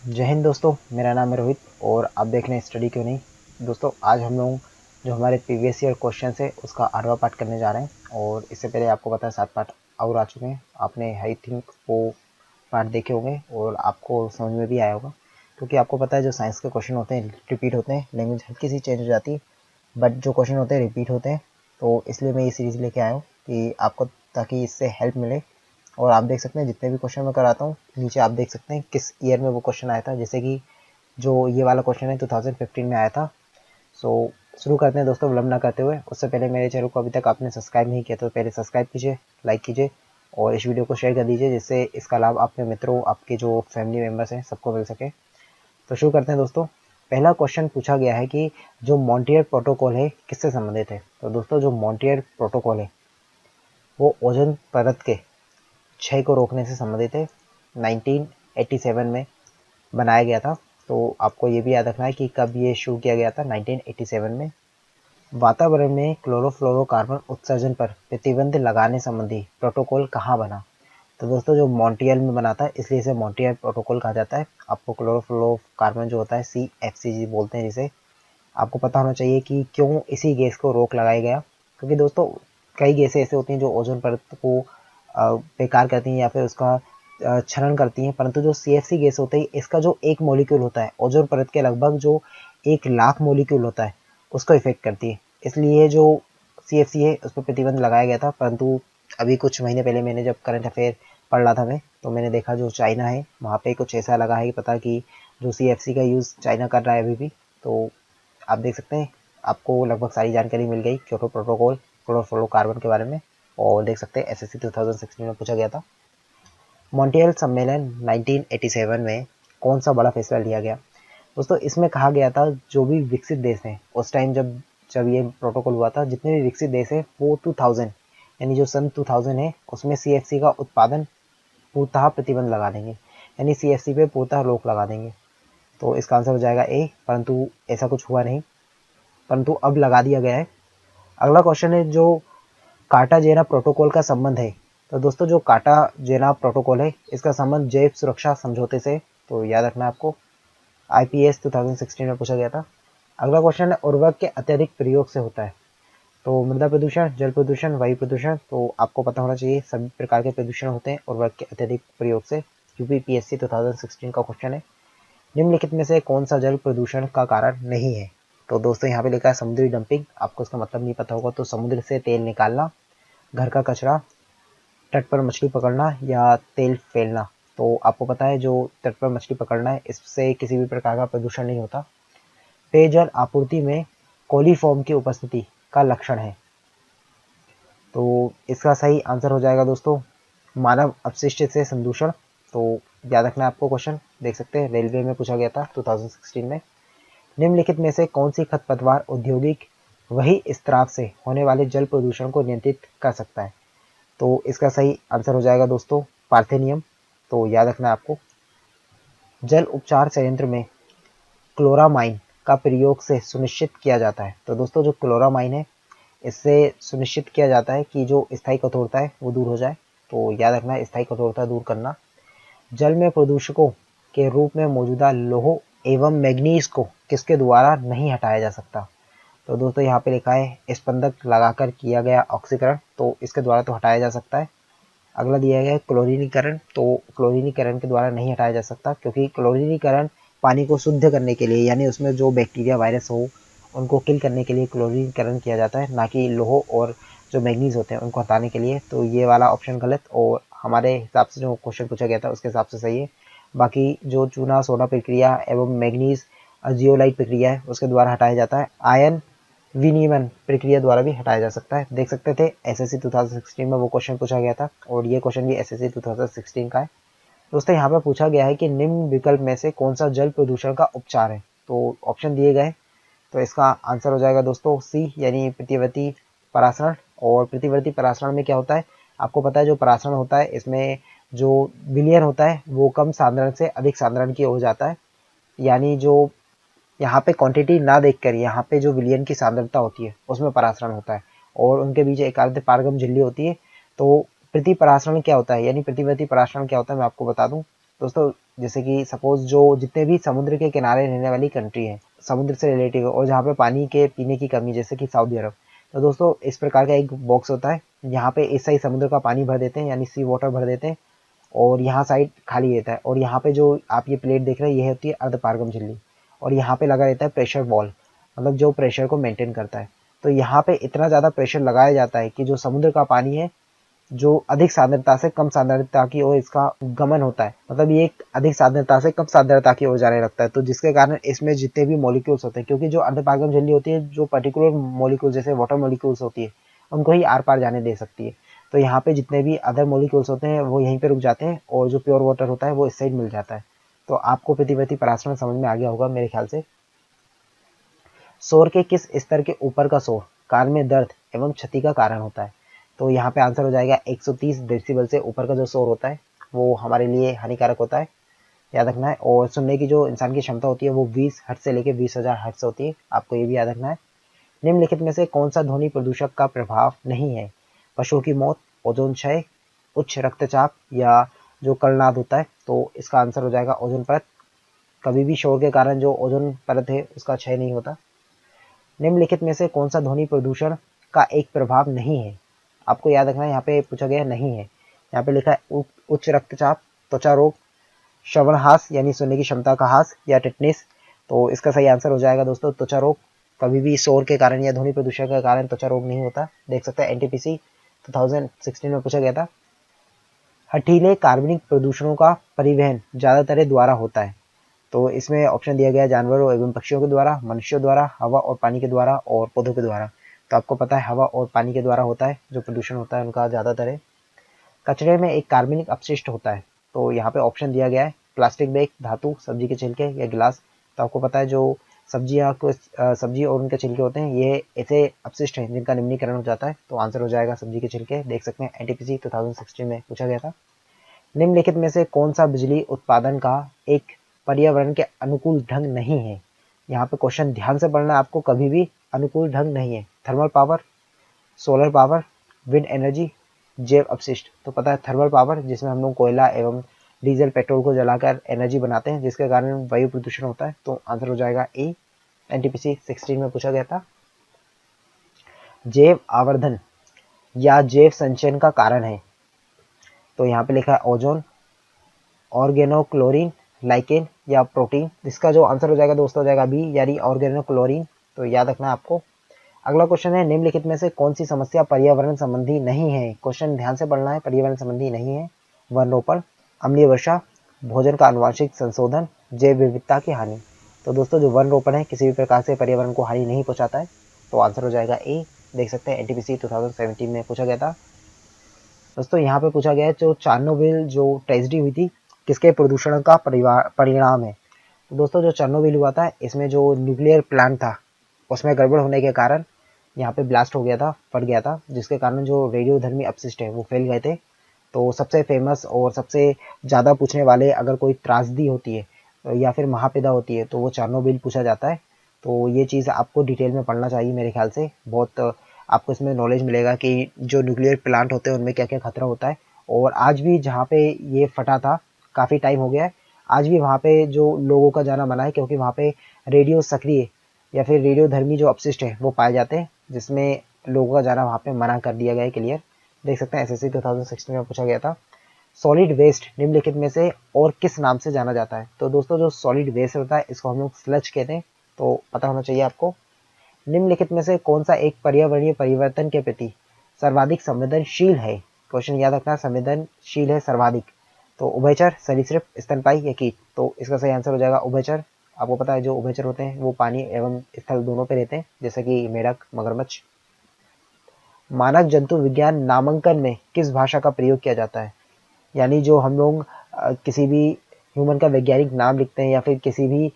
जय हिंद दोस्तों, मेरा नाम है रोहित और आप देख रहे हैं स्टडी क्यों नहीं। दोस्तों आज हम लोग जो हमारे प्रीवियस ईयर क्वेश्चन है उसका 8वां पार्ट करने जा रहे हैं। और इससे पहले आपको पता है 7 पार्ट और आ चुके हैं। आपने आई थिंक वो पार्ट देखे होंगे और आपको समझ में भी आया होगा, क्योंकि आपको पता है जो साइंस के क्वेश्चन होते हैं रिपीट होते हैं, लैंग्वेज हल्की सी चेंज हो जाती है बट जो क्वेश्चन होते हैं रिपीट होते हैं। तो इसलिए मैं ये सीरीज़ लेके आया हूँ कि आपको, ताकि इससे हेल्प मिले। और आप देख सकते हैं जितने भी क्वेश्चन मैं कराता हूँ नीचे आप देख सकते हैं किस ईयर में वो क्वेश्चन आया था। जैसे कि जो ये वाला क्वेश्चन है 2015 में आया था। सो शुरू करते हैं दोस्तों, विलंब ना करते हुए। उससे पहले मेरे चैनल को अभी तक आपने सब्सक्राइब नहीं किया तो पहले सब्सक्राइब कीजिए, लाइक कीजिए और इस वीडियो को शेयर कर दीजिए, जिससे इसका लाभ आपके मित्रों, आपके जो फैमिली मेम्बर्स हैं सबको मिल सके। तो शुरू करते हैं दोस्तों। पहला क्वेश्चन पूछा गया है कि जो मॉन्ट्रियल प्रोटोकॉल है किससे संबंधित है। तो दोस्तों जो मॉन्ट्रियल प्रोटोकॉल है वो ओजोन परत के क्षय को रोकने से संबंधित है। 1987 में बनाया गया था। तो आपको ये भी याद रखना है कि कब ये शुरू किया गया था, 1987 में। वातावरण में क्लोरोफ्लोरोकार्बन उत्सर्जन पर प्रतिबंध लगाने संबंधी प्रोटोकॉल कहाँ बना। तो दोस्तों जो मॉन्ट्रियल में बना था, इसलिए इसे मॉन्ट्रियल प्रोटोकॉल कहा जाता है। आपको क्लोरोफ्लोरोकार्बन जो होता है CFC बोलते हैं जिसे, आपको पता होना चाहिए कि क्यों इसी गैस को रोक लगाया गया। क्योंकि दोस्तों कई गैसें ऐसे होती हैं जो ओजोन परत को बेकार करती हैं या फिर उसका क्षरण करती हैं, परंतु जो CFC गैस होता है इसका जो एक मॉलिक्यूल होता है ओजोन परत के लगभग जो 1 लाख मॉलिक्यूल होता है उसको इफेक्ट करती है। इसलिए जो CFC है उस पर प्रतिबंध लगाया गया था। परंतु अभी कुछ महीने पहले मैंने जब करंट अफेयर पढ़ रहा था मैं, तो मैंने देखा जो चाइना है वहाँ पे कुछ ऐसा लगा है कि पता कि जो CFC का यूज़ चाइना कर रहा है अभी भी। तो आप देख सकते हैं आपको लगभग सारी जानकारी मिल गई क्योटो प्रोटोकॉल, क्लोरोफ्लोरोकार्बन के बारे में। और देख सकते हैं SSC 2016 में पूछा गया था। मॉन्ट्रियल सम्मेलन 1987 में कौन सा बड़ा फैसला लिया गया। दोस्तों इसमें कहा गया था जो भी विकसित देश हैं उस टाइम जब जब ये प्रोटोकॉल हुआ था, जितने भी विकसित देश हैं वो 2000 यानी जो सन 2000 है उसमें CFC का उत्पादन पूर्णतः प्रतिबंध लगा देंगे, यानी CFC पे पूर्णतः रोक लगा देंगे। तो इसका आंसर हो जाएगा ए। परंतु ऐसा कुछ हुआ नहीं, परंतु अब लगा दिया गया है। अगला क्वेश्चन है जो कार्टाजेना प्रोटोकॉल का संबंध है। तो दोस्तों जो कार्टाजेना प्रोटोकॉल है इसका संबंध जैव सुरक्षा समझौते से, तो याद रखना है आपको, IPS 2016 में पूछा गया था। अगला क्वेश्चन है उर्वरक के अत्यधिक प्रयोग से होता है। तो मृदा प्रदूषण, जल प्रदूषण, वायु प्रदूषण, तो आपको पता होना चाहिए सभी प्रकार के प्रदूषण होते हैं उर्वरक के अत्यधिक प्रयोग से। UPPSC 2016 का क्वेश्चन है। निम्नलिखित में से कौन सा जल प्रदूषण का कारण नहीं है। तो दोस्तों यहाँ पे लिखा है समुद्री डंपिंग। आपको इसका मतलब नहीं पता होगा तो समुद्र से तेल निकालना, घर का कचरा, तट पर मछली पकड़ना या तेल फैलना। तो आपको पता है जो तट पर मछली पकड़ना है इससे किसी भी प्रकार का प्रदूषण नहीं होता। पेयजल आपूर्ति में कोलीफॉर्म की उपस्थिति का लक्षण है। तो इसका सही आंसर हो जाएगा दोस्तों मानव अपशिष्ट से संदूषण। तो याद रखना है आपको, क्वेश्चन देख सकते हैं रेलवे में पूछा गया था 2016 में। निम्नलिखित में से कौन सी खरपतवार औद्योगिक वही स्त्राव से होने वाले जल प्रदूषण को नियंत्रित कर सकता है। तो इसका सही आंसर हो जाएगा दोस्तों पार्थेनियम। तो याद रखना है आपको। जल उपचार संयंत्र में क्लोरामाइन का प्रयोग से सुनिश्चित किया जाता है। तो दोस्तों जो क्लोरामाइन है इससे सुनिश्चित किया जाता है कि जो स्थायी कठोरता है वो दूर हो जाए। तो याद रखना है स्थायी कठोरता दूर करना। जल में प्रदूषकों के रूप में मौजूदा लोह एवं मैग्नीज को किसके द्वारा नहीं हटाया जा सकता। तो दोस्तों यहाँ पे लिखा है स्पंदक लगाकर किया गया ऑक्सीकरण, तो इसके द्वारा तो हटाया जा सकता है। अगला दिया गया है क्लोरीनीकरण। तो क्लोरीनीकरण के द्वारा नहीं हटाया जा सकता, क्योंकि क्लोरीनीकरण पानी को शुद्ध करने के लिए, यानी उसमें जो बैक्टीरिया वायरस हो उनको किल करने के लिए क्लोरीनीकरण किया जाता है, ना कि लोह और जो मैग्नीज होते हैं उनको हटाने के लिए। तो ये वाला ऑप्शन गलत, और हमारे हिसाब से जो क्वेश्चन पूछा गया था उसके हिसाब से सही है। बाकी जो चूना सोना प्रक्रिया एवं मैग्नीज जियोलाइट प्रक्रिया है उसके द्वारा हटाया जाता है। आयन विनिमय प्रक्रिया द्वारा भी हटाया जा सकता है। देख सकते थे SSC 2016 में वो क्वेश्चन पूछा गया था और ये क्वेश्चन भी SSC 2016 का है। दोस्तों यहाँ पे पूछा गया है कि निम्न विकल्प में से कौन सा जल प्रदूषण का उपचार है। तो ऑप्शन दिए गए, तो इसका आंसर हो जाएगा दोस्तों C, यानी प्रतिवर्ती परासरण। और प्रतिवर्ती परासरण में क्या होता है, आपको पता है जो परासरण होता है इसमें जो विलयन होता है वो कम सांद्रण से अधिक सांद्रण की हो जाता है। यानी जो यहाँ पे क्वांटिटी ना देखकर यहाँ पे जो विलयन की सांद्रता होती है उसमें परासरण होता है, और उनके बीच एक अर्ध पारगम झिल्ली होती है। तो प्रति परासरण क्या होता है, यानी प्रतिवर्ती परासरण क्या होता है, मैं आपको बता दूं दोस्तों। जैसे कि सपोज जो जितने भी समुद्र के किनारे रहने वाली कंट्री है, समुद्र से रिलेटिव है और जहाँ पे पानी के पीने की कमी, जैसे कि सऊदी अरब, तो दोस्तों इस प्रकार का एक बॉक्स होता है। यहाँ पे इस साइड समुद्र का पानी भर देते हैं, यानी सी वाटर भर देते हैं, और यहाँ साइड खाली रहता है। और यहाँ पे जो आप ये प्लेट देख रहे हैं, ये होती है अर्धपारगम झिल्ली, और यहाँ पे लगा रहता है प्रेशर बॉल, मतलब जो प्रेशर को मेंटेन करता है। तो यहाँ पे इतना ज़्यादा प्रेशर लगाया जाता है कि जो समुद्र का पानी है, जो अधिक सांद्रता से कम सांद्रता की ओर इसका गमन होता है, मतलब ये अधिक सांद्रता से कम सांद्रता की ओर जाने लगता है। तो जिसके कारण इसमें जितने भी मॉलिक्यूल्स होते हैं, क्योंकि जो अर्धपारगम झिल्ली होती है, जो पर्टिकुलर मॉलिक्यूल जैसे वाटर मॉलिक्यूल्स होती है, उनको ही आर पार जाने दे सकती है। तो यहाँ पे जितने भी अदर मॉलिक्यूल्स होते हैं वो यहीं पे रुक जाते हैं, और जो प्योर वाटर होता है वो इस साइड मिल जाता है। तो आपको प्रतिवर्ती परासरण समझ में आ गया होगा मेरे ख्याल से। शोर के किस स्तर के ऊपर का शोर कान में दर्द एवं क्षति का कारण होता है? तो यहाँ पे आंसर हो जाएगा 130 डेसिबल से ऊपर का जो शोर होता है वो हमारे लिए हानिकारक होता है, याद रखना है। और सुनने की जो इंसान की क्षमता होती है वो 20 हर्ट्ज से लेकर 20,000 हर्ट्ज होती है, आपको ये भी याद रखना है। निम्नलिखित में से कौन सा ध्वनि प्रदूषक का प्रभाव नहीं है? पशुओं की मौत, ओजोन क्षय, उच्च रक्तचाप, या जो कलनाद होता है। तो इसका आंसर हो जाएगा ओजोन परत। कभी भी शोर के कारण जो ओजोन परत है उसका क्षय नहीं होता। निम्नलिखित में से कौन सा ध्वनि प्रदूषण का एक प्रभाव नहीं है? आपको याद रखना है, यहाँ पे पूछा गया नहीं है। यहाँ पे लिखा है उच्च रक्तचाप, त्वचा रोग, श्रवण हास यानी सुनने की क्षमता का हास, या टिटनेस। तो इसका सही आंसर हो जाएगा दोस्तों त्वचा रोग। कभी भी शोर के कारण या ध्वनि प्रदूषण के कारण त्वचा रोग नहीं होता। देख सकते हैं एनटीपीसी 2016 में पूछा गया था। हठीले कार्बनिक प्रदूषणों का परिवहन ज्यादातर द्वारा होता है। तो इसमें ऑप्शन दिया गया जानवरों एवं पक्षियों के द्वारा, मनुष्यों द्वारा, हवा और पानी के द्वारा, और पौधों के द्वारा। तो आपको पता है हवा और पानी के द्वारा होता है जो प्रदूषण होता है उनका ज्यादातर है। कचरे में एक कार्बनिक अपशिष्ट होता है। तो यहाँ पे ऑप्शन दिया गया है प्लास्टिक बैग, धातु, सब्जी के छिलके, या गिलास। तो आपको पता है जो सब्जी और उनके छिलके होते हैं ये ऐसे अपशिष्ट हैं जिनका निम्नीकरण हो जाता है। तो आंसर हो जाएगा सब्जी के छिलके। देख सकते हैं एनटीपीसी 2016 में पूछा गया था। निम्नलिखित में से कौन सा बिजली उत्पादन का एक पर्यावरण के अनुकूल ढंग नहीं है? यहाँ पे क्वेश्चन ध्यान से पढ़ना है आपको, कभी भी अनुकूल ढंग नहीं है। Thermal power, solar power, wind energy, जैव अपशिष्ट। तो पता है थर्मल पावर, जिसमें हम लोग कोयला एवं डीजल पेट्रोल को जलाकर एनर्जी बनाते हैं, जिसके कारण वायु प्रदूषण होता है। तो आंसर हो जाएगा ए, एनटीपीसी 16 में पूछा गया था। जैव आवर्धन या जैव संचयन का कारण है। तो यहाँ पे लिखा है ओजोन, ऑर्गेनोक्लोरीन, लाइकेन, या प्रोटीन। जिसका जो आंसर हो जाएगा दोस्तों हो जाएगा बी, यानी ऑर्गेनोक्लोरीन। तो याद रखना है आपको। अगला क्वेश्चन है निम्नलिखित में से कौन सी समस्या पर्यावरण संबंधी नहीं है? क्वेश्चन ध्यान से पढ़ना है, पर्यावरण संबंधी नहीं है। वन रोपण, अम्लीय वर्षा, भोजन का आनुवांशिक संशोधन, जैव विविधता की हानि। तो दोस्तों जो वन रोपण है किसी भी प्रकार से पर्यावरण को हानि नहीं पहुंचाता है। तो आंसर हो जाएगा ए। देख सकते हैं एनटीपीसी 2017 में पूछा गया था। दोस्तों यहाँ पे पूछा गया है जो चार्नोबिल जो ट्रेजेडी हुई थी किसके प्रदूषण का परिणाम है? तो दोस्तों जो चेरनोबिल हुआ था इसमें जो न्यूक्लियर प्लांट था उसमें गड़बड़ होने के कारण यहाँ पे ब्लास्ट हो गया था, फट गया था, जिसके कारण जो रेडियोधर्मी अपशिष्ट है वो फैल गए थे। तो सबसे फेमस और सबसे ज़्यादा पूछने वाले अगर कोई त्रासदी होती है या फिर महापेदा होती है तो वो चेरनोबिल पूछा जाता है। तो ये चीज़ आपको डिटेल में पढ़ना चाहिए मेरे ख्याल से, बहुत आपको इसमें नॉलेज मिलेगा कि जो न्यूक्लियर प्लांट होते हैं उनमें क्या क्या खतरा होता है। और आज भी जहाँ पे ये फटा था काफ़ी टाइम हो गया है, आज भी वहाँ पे जो लोगों का जाना मना है, क्योंकि वहाँ पे रेडियो सक्रिय या फिर रेडियोधर्मी जो अपशिष्ट है वो पाए जाते हैं, जिसमें लोगों का जाना वहाँ पे मना कर दिया गया है क्लियर। देख सकते हैं एसएससी 2016 में पूछा गया था। सॉलिड वेस्ट निम्नलिखित में से और किस नाम से जाना जाता है? तो दोस्तों जो सॉलिड वेस्ट होता है इसको हम लोग स्लज कहते हैं, तो पता होना चाहिए आपको। निम्नलिखित में से कौन सा एक पर्यावरणीय परिवर्तन के प्रति सर्वाधिक संवेदनशील है? क्वेश्चन याद रखना, संवेदनशील है सर्वाधिक। तो उभयचर, सरीसृप, स्तनपायी या कीट। तो इसका सही आंसर हो जाएगा उभयचर। आपको पता है जो उभयचर होते हैं वो पानी एवं स्थल दोनों पे रहते हैं, जैसे कि मेढक, मगरमच्छ। मानक जंतु विज्ञान नामांकन में किस भाषा का प्रयोग किया जाता है? यानी जो हम लोग किसी भी ह्यूमन का वैज्ञानिक नाम लिखते हैं या फिर किसी भी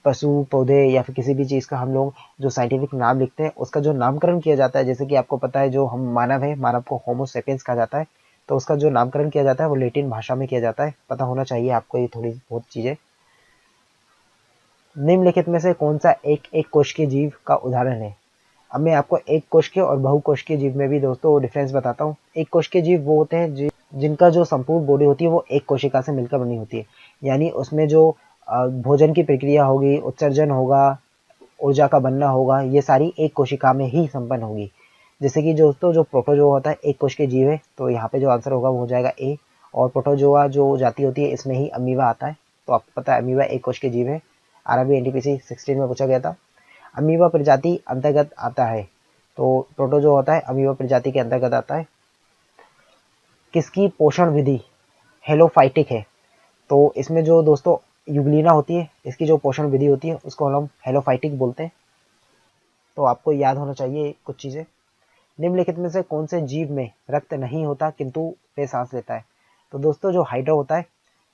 पशु पौधे या फिर किसी भी चीज़ का हम लोग जो साइंटिफिक नाम लिखते हैं उसका जो नामकरण किया जाता है, जैसे कि आपको पता है जो हम मानव है, मानव को होमो सेपियंस कहा जाता है, तो उसका जो नामकरण किया जाता है वो लैटिन भाषा में किया जाता है। पता होना चाहिए आपको ये थोड़ी बहुत चीज़ें। निम्नलिखित में से कौन सा एक कोशिकीय जीव का उदाहरण है? अब मैं आपको एक कोशिकीय और बहुकोशिकीय जीव में भी दोस्तों डिफरेंस बताता हूँ। एक कोशिकीय जीव वो होते हैं जिनका जो संपूर्ण बॉडी होती है वो एक कोशिका से मिलकर बनी होती है। यानी उसमें जो भोजन की प्रक्रिया होगी, उत्सर्जन होगा, ऊर्जा का बनना होगा, ये सारी एक कोशिका में ही संपन्न होगी। जैसे कि दोस्तों जो प्रोटोजोआ होता है एक कोश के जीव है, तो यहाँ पे जो आंसर होगा वो हो जाएगा ए। और प्रोटोजोआ जो जाति होती है इसमें ही अमीबा आता है, तो आपको पता है अमीबा एक कोश के जीव है। आरआरबी एनटीपीसी 16 में पूछा गया था। अमीबा प्रजाति अंतर्गत आता है, तो प्रोटोजोआ होता है अमीबा प्रजाति के अंतर्गत आता है। किसकी पोषण विधि हेलोफाइटिक है, तो इसमें जो दोस्तों युगलिना होती है इसकी जो पोषण विधि होती है उसको हम हेलोफाइटिक बोलते हैं। तो आपको याद होना चाहिए कुछ चीजें। निम्नलिखित में से कौन से जीव में रक्त नहीं होता किंतु वे सांस लेता है? तो दोस्तों जो हाइड्रा होता है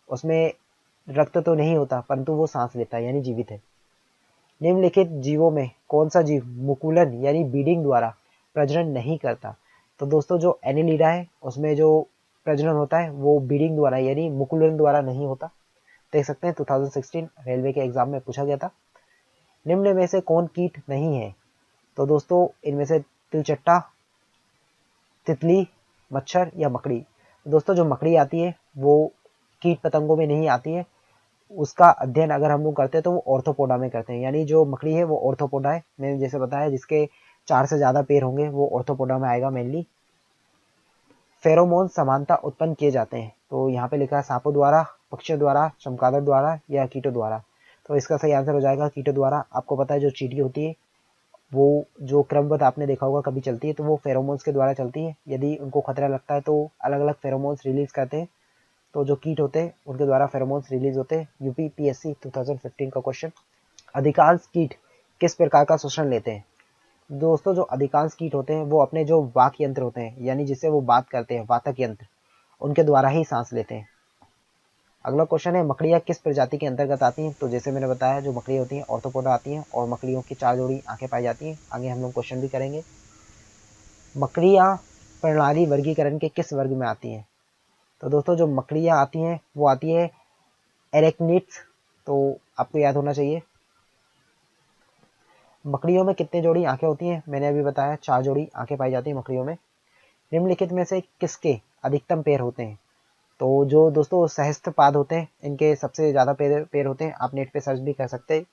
उसमें रक्त तो नहीं होता परंतु वो सांस लेता है यानी जीवित है। निम्नलिखित जीवों में कौन सा जीव मुकुलन यानी बीडिंग द्वारा प्रजनन नहीं करता? तो दोस्तों जो एनिलिडा है उसमें जो प्रजनन होता है वो बीडिंग द्वारा यानी मुकुलन द्वारा नहीं होता। देख सकते हैं 2016 रेलवे के एग्जाम में पूछा गया था। निम्न में से कौन कीट नहीं है? तो दोस्तों इनमें से तिलचट्टा, तितली, मच्छर या मकड़ी? दोस्तों जो मकड़ी आती है वो कीट पतंगों में नहीं आती है। उसका अध्ययन अगर हम लोग करते हैं तो वो ऑर्थोपोडा में करते हैं, यानी जो मकड़ी है वो ऑर्थोपोडा है। मैंने जैसे बताया जिसके 4 से ज्यादा पैर होंगे वो ऑर्थोपोडा में आएगा मेनली। फेरोमोन समानता उत्पन्न किए जाते हैं, तो यहाँ पे लिखा है सांपों द्वारा, पक्षियों द्वारा, चमगादड़ द्वारा या कीटों द्वारा। तो इसका सही आंसर हो जाएगा कीटों द्वारा। आपको पता है जो चींटी होती है वो जो क्रमबद्ध आपने देखा होगा कभी चलती है तो वो फेरोमोन्स के द्वारा चलती है। यदि उनको खतरा लगता है तो अलग अलग फेरोमोन्स रिलीज करते हैं। तो जो कीट होते हैं उनके द्वारा फेरोमोन्स रिलीज होते हैं। यूपीपीएससी 2015 का क्वेश्चन। अधिकांश कीट किस प्रकार का श्वसन लेते हैं? दोस्तों जो अधिकांश कीट होते हैं वो अपने जो वाक यंत्र होते हैं यानी जिससे वो बात करते हैं वातक यंत्र, उनके द्वारा ही सांस लेते हैं। अगला क्वेश्चन है मकड़ियाँ किस प्रजाति के अंतर्गत आती हैं? तो जैसे मैंने बताया जो मकड़ी होती हैं ऑर्थोपोडा आती हैं और मकड़ियों की 4 जोड़ी आंखें पाई जाती हैं। आगे हम लोग क्वेश्चन भी करेंगे। मकड़ियाँ प्रणाली वर्गीकरण के किस वर्ग में आती हैं? तो दोस्तों जो मकड़ियाँ आती हैं वो आती है एरेक्निड्स, तो आपको याद होना चाहिए। मकड़ियों में कितने जोड़ी आंखें होती हैं? मैंने अभी बताया 4 जोड़ी आंखें पाई जाती हैं मकड़ियों में। निम्नलिखित में से किसके अधिकतम पैर होते हैं? तो जो दोस्तों सहस्त्रपाद होते हैं इनके सबसे ज्यादा पैर होते हैं। आप नेट पे सर्च भी कर सकते हैं।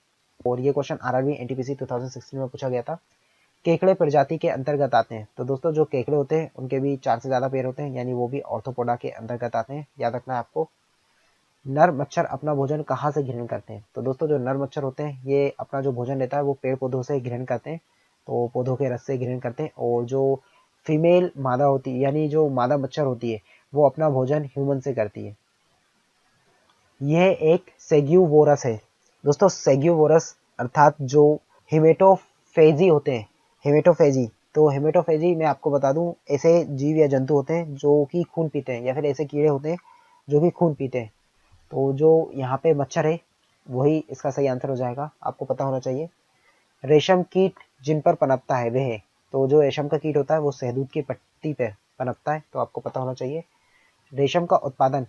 और ये क्वेश्चन आरआरबी एनटीपीसी 2016 में पूछा गया था। केकड़े प्रजाति के अंतर्गत आते हैं, तो दोस्तों जो केकड़े होते हैं उनके भी 4 से ज्यादा पैर होते हैं यानी वो भी ऑर्थोपोडा के अंतर्गत आते हैं। याद रखना है आपको। नर मच्छर अपना भोजन कहाँ से ग्रहण करते हैं? तो दोस्तों जो नर मच्छर होते हैं ये अपना जो भोजन लेता है वो पेड़ पौधों से ग्रहण करते हैं, तो पौधों के रस से ग्रहण करते हैं। और जो फीमेल मादा होती है यानी जो मादा मच्छर होती है वो अपना भोजन ह्यूमन से करती है। यह एक सेग्यूवोरस है। दोस्तों सेग्यूवोरस अर्थात जो हेमेटोफेजी होते हैं, हेमेटोफेजी, तो हेमेटोफेजी मैं आपको बता दूं ऐसे जीव या जंतु होते हैं जो कि खून पीते हैं या फिर ऐसे कीड़े होते हैं जो कि खून पीते हैं। तो जो यहाँ पे मच्छर है वही इसका सही आंसर हो जाएगा। आपको पता होना चाहिए। रेशम कीट जिन पर पनपता है वह, तो जो रेशम का कीट होता है वो शहतूत की पत्ती पे पनपता है, तो आपको पता होना चाहिए। रेशम का उत्पादन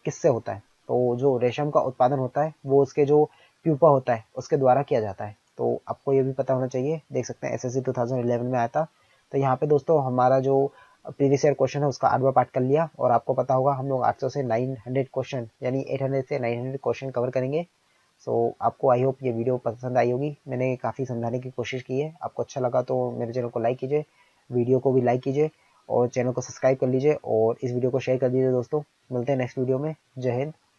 किससे होता है? तो जो रेशम का उत्पादन होता है वो उसके जो प्यूपा होता है उसके द्वारा किया जाता है, तो आपको ये भी पता होना चाहिए। देख सकते हैं एसएससी 2011 में आया था। तो यहाँ पे दोस्तों हमारा जो प्रीवियस ईयर क्वेश्चन है उसका 8वां पार्ट कर लिया। और आपको पता होगा हम लोग 800 से 900 क्वेश्चन यानी 800 से 900 क्वेश्चन कवर करेंगे। सो आपको आई होप ये वीडियो पसंद आई होगी। मैंने काफ़ी समझाने की कोशिश की है। आपको अच्छा लगा तो मेरे चैनल को लाइक कीजिए, वीडियो को भी लाइक कीजिए और चैनल को सब्सक्राइब कर लीजिए और इस वीडियो को शेयर कर दीजिए दोस्तों। मिलते हैं नेक्स्ट वीडियो में। जय हिंद।